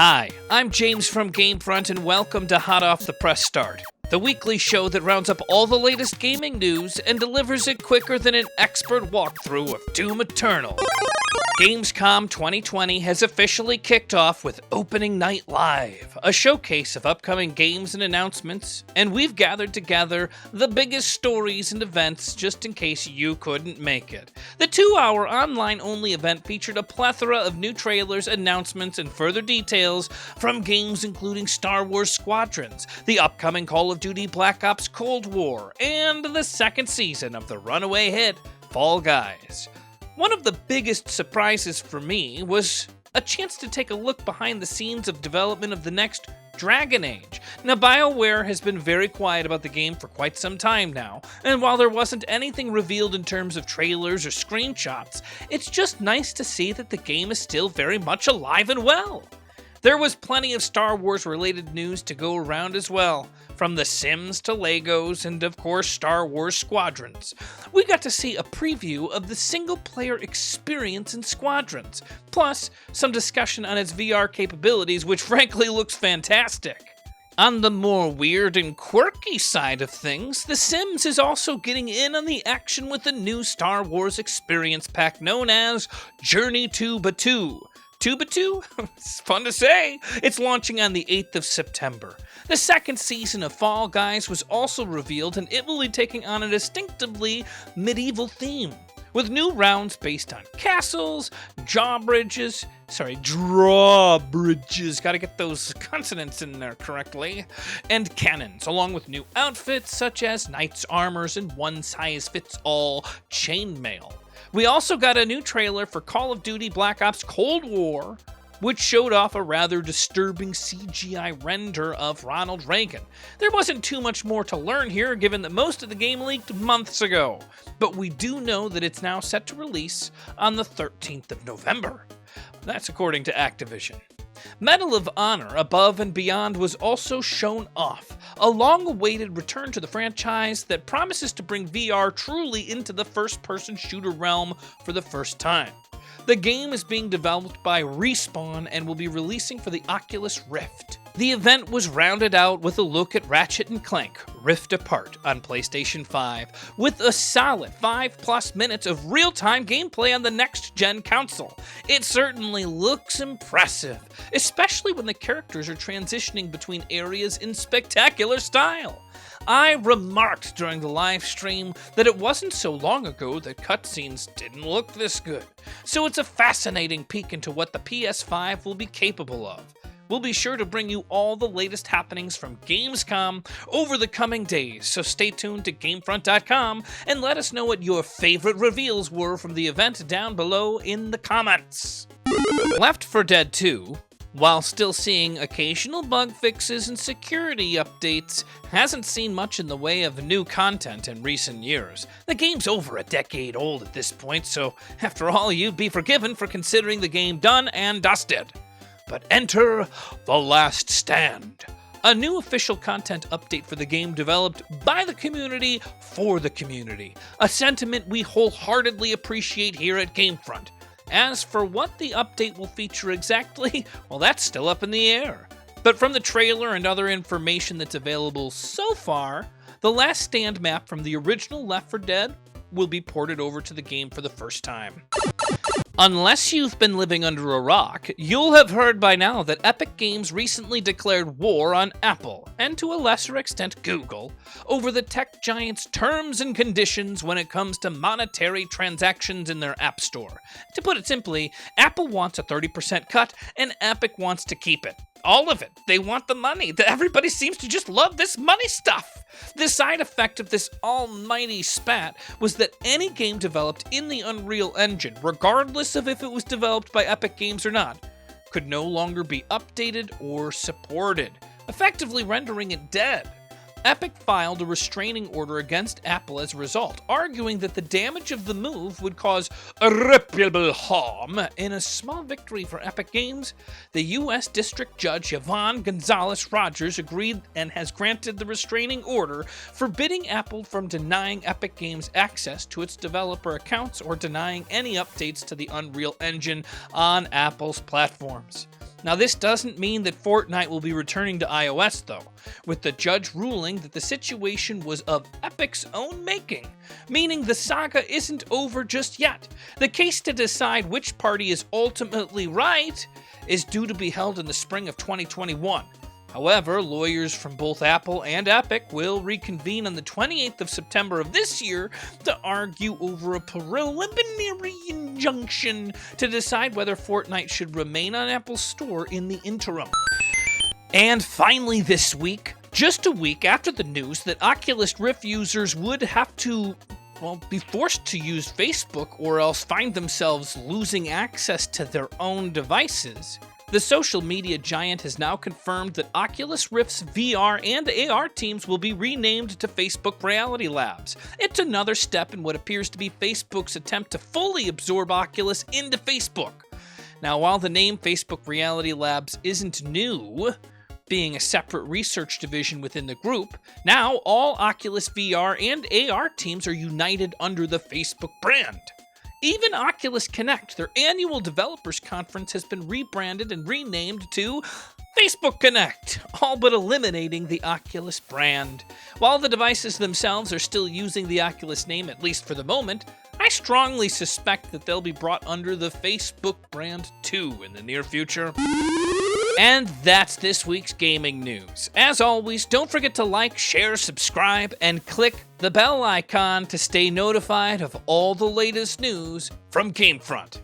Hi, I'm James from GameFront and welcome to Hot Off the Press Start, the weekly show that rounds up all the latest gaming news and delivers it quicker than an expert walkthrough of Doom Eternal. Gamescom 2020 has officially kicked off with Opening Night Live, a showcase of upcoming games and announcements, and we've gathered together the biggest stories and events just in case you couldn't make it. The 2-hour online-only event featured a plethora of new trailers, announcements, and further details from games including Star Wars Squadrons, the upcoming Call of Duty Black Ops Cold War, and the second season of the runaway hit Fall Guys. One of the biggest surprises for me was a chance to take a look behind the scenes of development of the next Dragon Age. Now, BioWare has been very quiet about the game for quite some time now, and while there wasn't anything revealed in terms of trailers or screenshots, it's just nice to see that the game is still very much alive and well. There was plenty of Star Wars related news to go around as well, from The Sims to Legos and of course Star Wars Squadrons. We got to see a preview of the single player experience in Squadrons, plus some discussion on its VR capabilities, which frankly looks fantastic. On the more weird and quirky side of things, The Sims is also getting in on the action with the new Star Wars experience pack known as Journey to Batuu. Batuu? It's fun to say. It's launching on the 8th of September. The second season of Fall Guys was also revealed, and it will be taking on a distinctively medieval theme, with new rounds based on castles, drawbridges, gotta get those consonants in there correctly, and cannons, along with new outfits such as knights' armors and one-size-fits-all chainmail. We also got a new trailer for Call of Duty Black Ops Cold War, which showed off a rather disturbing CGI render of Ronald Reagan. There wasn't too much more to learn here, given that most of the game leaked months ago, but we do know that it's now set to release on the 13th of November. That's according to Activision. Medal of Honor Above and Beyond was also shown off, a long-awaited return to the franchise that promises to bring VR truly into the first-person shooter realm for the first time. The game is being developed by Respawn and will be releasing for the Oculus Rift. The event was rounded out with a look at Ratchet & Clank Rift Apart on PlayStation 5, with a solid 5+ minutes of real-time gameplay on the next-gen console. It certainly looks impressive, especially when the characters are transitioning between areas in spectacular style. I remarked during the live stream that it wasn't so long ago that cutscenes didn't look this good, so it's a fascinating peek into what the PS5 will be capable of. We'll be sure to bring you all the latest happenings from Gamescom over the coming days, so stay tuned to GameFront.com and let us know what your favorite reveals were from the event down below in the comments. Left 4 Dead 2, while still seeing occasional bug fixes and security updates, hasn't seen much in the way of new content in recent years. The game's over a decade old at this point, so after all, you'd be forgiven for considering the game done and dusted. But enter The Last Stand, a new official content update for the game developed by the community for the community, a sentiment we wholeheartedly appreciate here at Gamefront. As for what the update will feature exactly, well, that's still up in the air. But from the trailer and other information that's available so far, the Last Stand map from the original Left 4 Dead will be ported over to the game for the first time. Unless you've been living under a rock, you'll have heard by now that Epic Games recently declared war on Apple, and to a lesser extent Google, over the tech giant's terms and conditions when it comes to monetary transactions in their App Store. To put it simply, Apple wants a 30% cut, and Epic wants to keep it. All of it. They want the money. Everybody seems to just love this money stuff. The side effect of this almighty spat was that any game developed in the Unreal Engine, regardless of if it was developed by Epic Games or not, could no longer be updated or supported, effectively rendering it dead. Epic filed a restraining order against Apple as a result, arguing that the damage of the move would cause irreparable harm. In a small victory for Epic Games, the U.S. District Judge Yvonne Gonzalez Rogers agreed and has granted the restraining order, forbidding Apple from denying Epic Games access to its developer accounts or denying any updates to the Unreal Engine on Apple's platforms. Now, this doesn't mean that Fortnite will be returning to iOS, though, with the judge ruling that the situation was of Epic's own making, meaning the saga isn't over just yet. The case to decide which party is ultimately right is due to be held in the spring of 2021. However, lawyers from both Apple and Epic will reconvene on the 28th of September of this year to argue over a preliminary injunction to decide whether Fortnite should remain on Apple's store in the interim. And finally this week, just a week after the news that Oculus Rift users would have to be forced to use Facebook or else find themselves losing access to their own devices, the social media giant has now confirmed that Oculus Rift's VR and AR teams will be renamed to Facebook Reality Labs. It's another step in what appears to be Facebook's attempt to fully absorb Oculus into Facebook. Now, while the name Facebook Reality Labs isn't new, being a separate research division within the group, now all Oculus VR and AR teams are united under the Facebook brand. Even Oculus Connect, their annual developers conference, has been rebranded and renamed to Facebook Connect, all but eliminating the Oculus brand. While the devices themselves are still using the Oculus name, at least for the moment, I strongly suspect that they'll be brought under the Facebook brand too in the near future. And that's this week's gaming news. As always, don't forget to like, share, subscribe, and click the bell icon to stay notified of all the latest news from Gamefront.